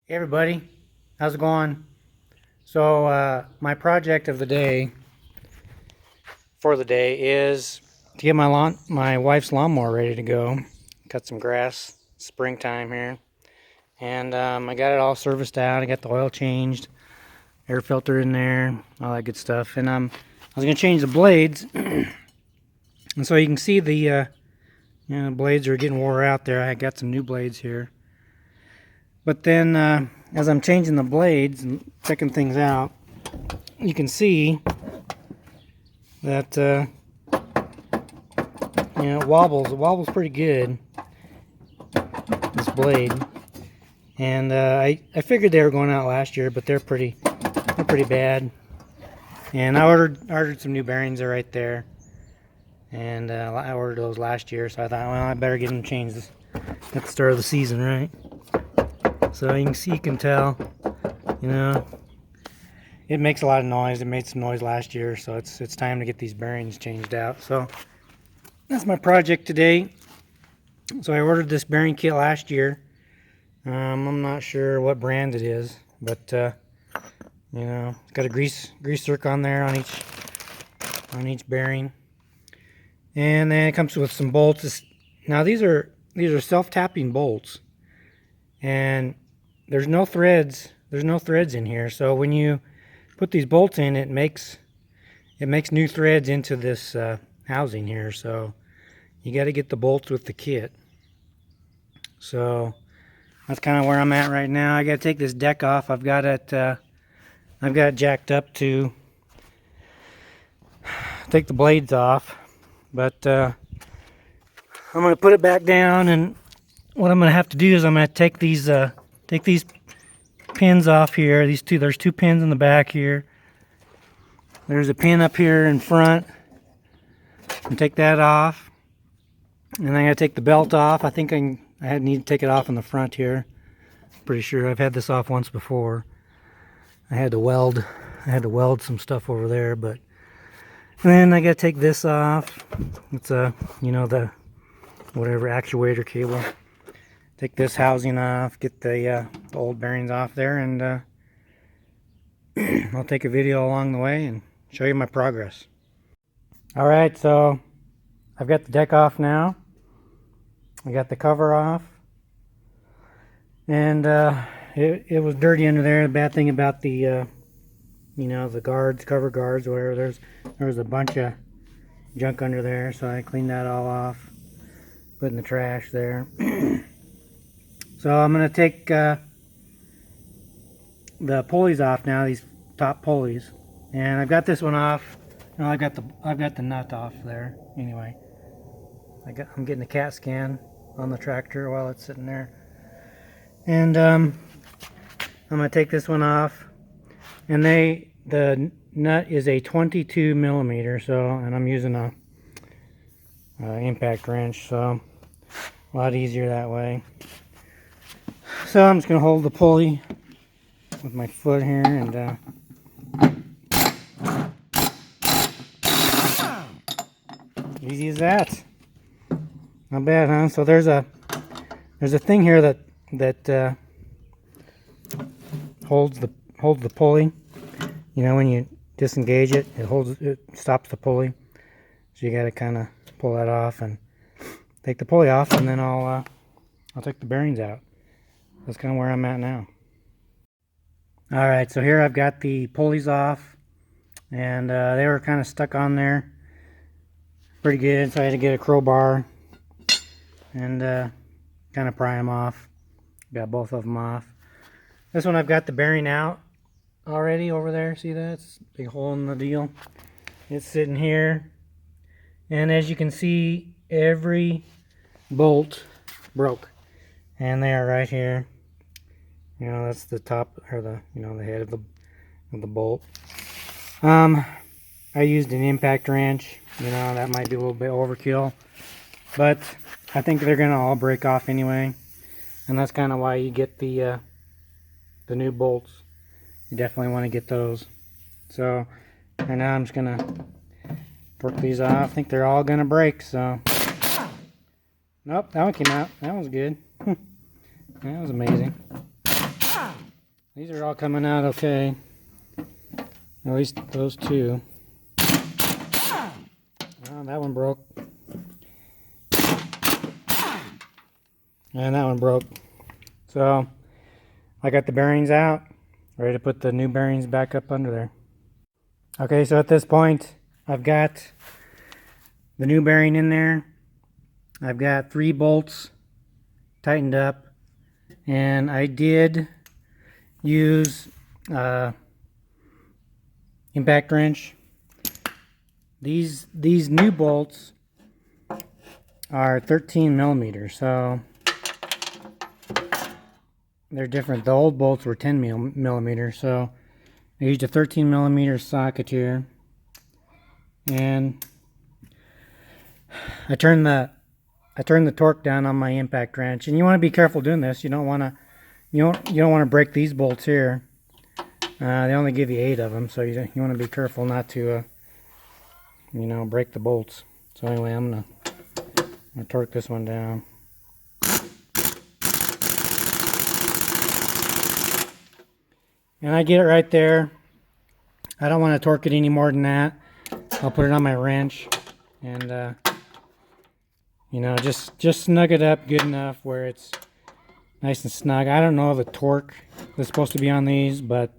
Hey everybody, how's it going? So my project of the day is to get my wife's lawnmower ready to go. Cut some grass, springtime here, and I got it all serviced out. I got the oil changed, air filter in there, all that good stuff. And I was gonna change the blades, and so you can see the blades are getting wore out there. I got some new blades here. But then, as I'm changing the blades and checking things out, you can see that it wobbles. It wobbles pretty good, this blade. And I figured they were going out last year, but they're pretty bad. And I ordered some new bearings. They're right there. And I ordered those last year, so I thought, well, I better get them changed at the start of the season, right? So you can tell, it makes a lot of noise. It made some noise last year, so it's time to get these bearings changed out. So that's my project today. So I ordered this bearing kit last year. I'm not sure what brand it is, but it's got a grease zerk on there on each bearing, and then it comes with some bolts. Now these are self-tapping bolts, and there's no threads in here. So when you put these bolts in, it makes new threads into this housing here. So you got to get the bolts with the kit. So that's kind of where I'm at right now. I got to take this deck off. I've got it jacked up to take the blades off, but I'm going to put it back down. And what I'm going to have to do is I'm going to take these pins off here. There's two pins in the back here. There's a pin up here in front. And take that off. And I got to take the belt off. I think I need to take it off in the front here. Pretty sure I've had this off once before. I had to weld some stuff over there, but and then I got to take this off. It's the whatever actuator cable. Take this housing off, get the old bearings off there, and I'll take a video along the way and show you my progress. Alright, so I've got the deck off now. I got the cover off. And it was dirty under there. The bad thing about the the guards, cover guards, whatever, there was a bunch of junk under there, so I cleaned that all off, put in the trash there. So I'm going to take the pulleys off now, these top pulleys, and I've got this one off. No, I've got the nut off there. Anyway, I'm getting a CAT scan on the tractor while it's sitting there, and I'm going to take this one off. And the nut is a 22 millimeter, and I'm using a impact wrench, so a lot easier that way. So I'm just going to hold the pulley with my foot here, and easy as that. Not bad, huh? So there's a thing here that holds the pulley. When you disengage it, it stops the pulley. So you got to kind of pull that off and take the pulley off, and then I'll take the bearings out. That's kind of where I'm at now. Alright, so here I've got the pulleys off, and they were kind of stuck on there pretty good, so I had to get a crowbar and kind of pry them off. Got both of them off. This one I've got the bearing out already over there. See that? It's a big hole in the deal. It's sitting here, and as you can see, every bolt broke, and they are right here. That's the top, or the head of the bolt. I used an impact wrench. That might be a little bit overkill, but I think they're gonna all break off anyway, and that's kind of why you get the new bolts. You definitely want to get those. So right now I'm just gonna torque these off. I think they're all gonna break. So nope, that one came out. That was good. That was amazing. These are all coming out okay. At least those two. Oh, that one broke. And that one broke. So I got the bearings out, ready to put the new bearings back up under there. Okay, so at this point, I've got the new bearing in there. I've got 3 bolts tightened up, and I did use impact wrench. These new bolts are 13 millimeters, so they're different. The old bolts were 10 millimeters, so I used a 13 millimeter socket here, and I turned the torque down on my impact wrench. And you want to be careful doing this. You don't want to break these bolts here. They only give you 8 of them, so you want to be careful not to break the bolts. So anyway, I'm gonna torque this one down. And I get it right there. I don't want to torque it any more than that. I'll put it on my wrench and just snug it up good enough where it's nice and snug. I don't know the torque that's supposed to be on these, but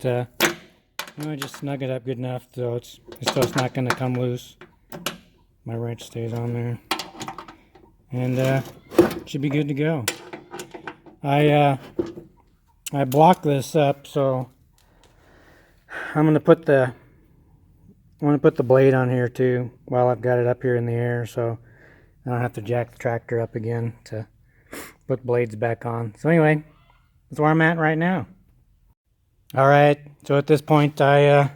just snug it up good enough so it's not going to come loose. My wrench stays on there, and should be good to go. I blocked this up, so I'm going to put the blade on here too while I've got it up here in the air, so I don't have to jack the tractor up again to put blades back on. So anyway, that's where I'm at right now. All right, so at this point, I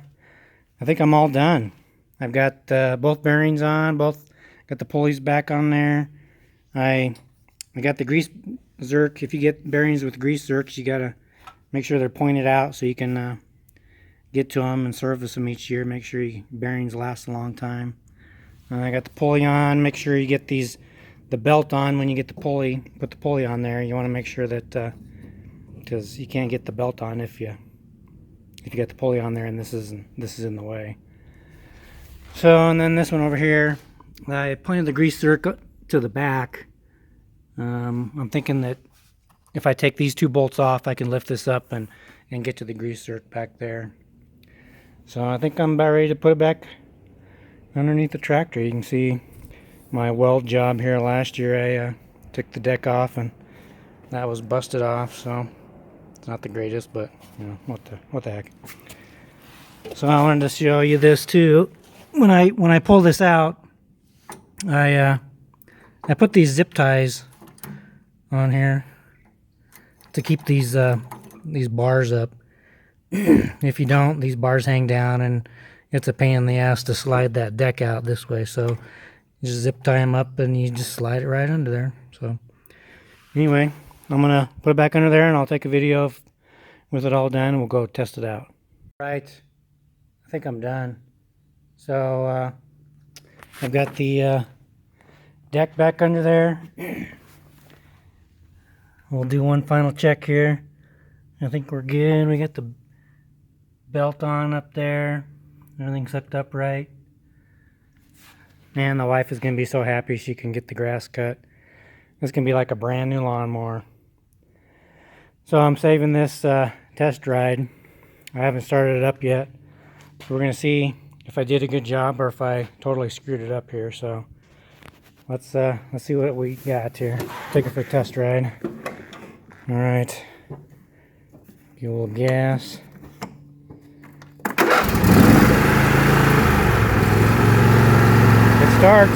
think I'm all done. I've got both bearings on, got the pulleys back on there. I got the grease zerk. If you get bearings with grease zerks, you gotta make sure they're pointed out so you can get to them and service them each year. Make sure your bearings last a long time. I got the pulley on. Make sure you get the belt on when you get the pulley. Put the pulley on there. You want to make sure that because you can't get the belt on if you get the pulley on there and this is in the way. So, and then this one over here, I pointed the grease zerk to the back. I'm thinking that if I take these 2 bolts off, I can lift this up and get to the grease zerk back there. So I think I'm about ready to put it back underneath the tractor. You can see my weld job here last year. I took the deck off and that was busted off, so it's not the greatest, but what the heck. So I wanted to show you this too. When I pull this out, I put these zip ties on here to keep these bars up. If you don't, these bars hang down and it's a pain in the ass to slide that deck out this way. So you just zip tie them up and you just slide it right under there. So anyway, I'm gonna put it back under there and I'll take a video with it all done and we'll go test it out. Right, I think I'm done. So I've got the deck back under there. We'll do one final check here. I think we're good. We got the belt on up there. Everything's hooked up right. And the wife is going to be so happy she can get the grass cut. This can be like a brand new lawnmower. So I'm saving this test ride. I haven't started it up yet. So we're going to see if I did a good job or if I totally screwed it up here. So let's see what we got here. Take it for a test ride. All right. Give a little gas. It starts.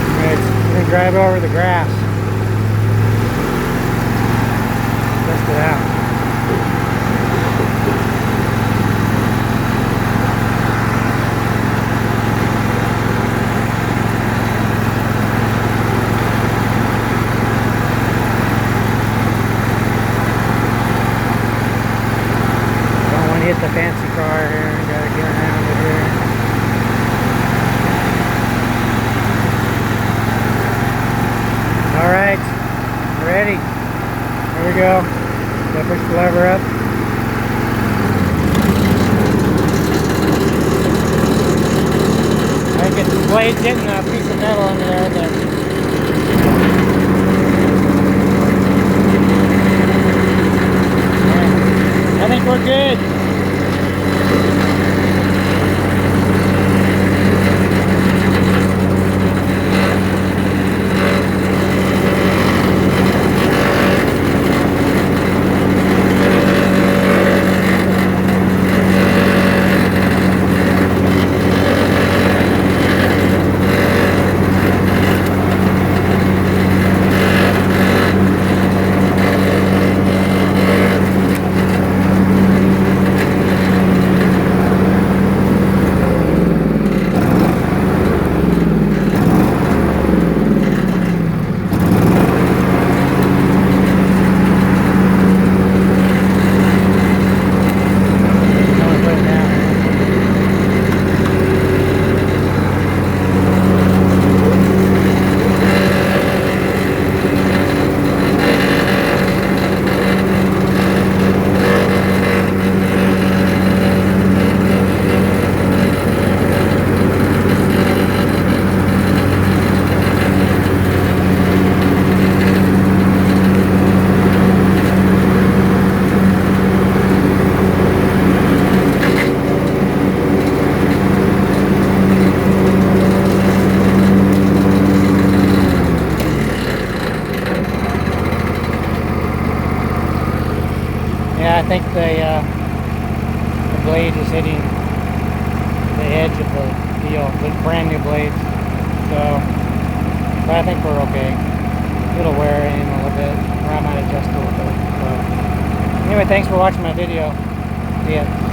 All right, we're gonna drive it over the grass. Test it out. Hit the fancy car here, gotta get around it here. Alright, ready. Here we go. lever up. I think the blade's hitting a piece of metal under there, but yeah, I think we're good. Yeah, I think the blade is hitting the edge of the deal, the brand new blades. So, but I think we're okay. It'll wear in a little bit, or I might adjust a little bit. So, anyway, thanks for watching my video. See ya.